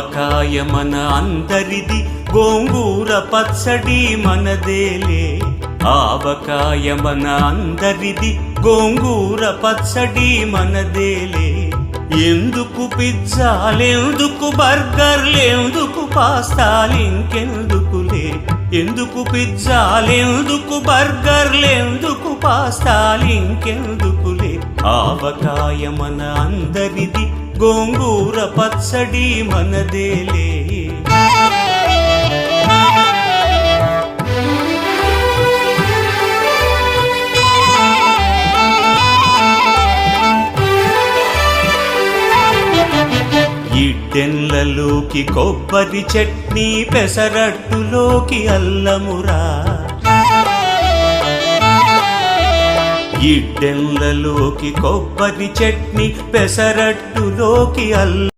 ఆవకాయ మన అందరిది, గోంగూర పచ్చడి మనదేలే. ఆవకాయ మన అందరిది, గోంగూర పచ్చడి మనదేలే. ఎందుకు పిజ్జాలెందుకు బర్గర్లెందుకు పాస్తాలింకెందుకులే. ఎందుకు పిజ్జాలెందుకు బర్గర్లెందుకు పాస్తాలింకెందుకులే. ఆవకాయ మన అందరిది, గోంగూర పచ్చడి మనదేలే. ఇడ్డెన్లలోకి కొబ్బరి చట్నీ, పెసరట్టులోకి అల్లమురా. ఇడ్డెన్లలోకి కొబ్బరి చట్నీ, పెసరట్టులోకి అల్లం.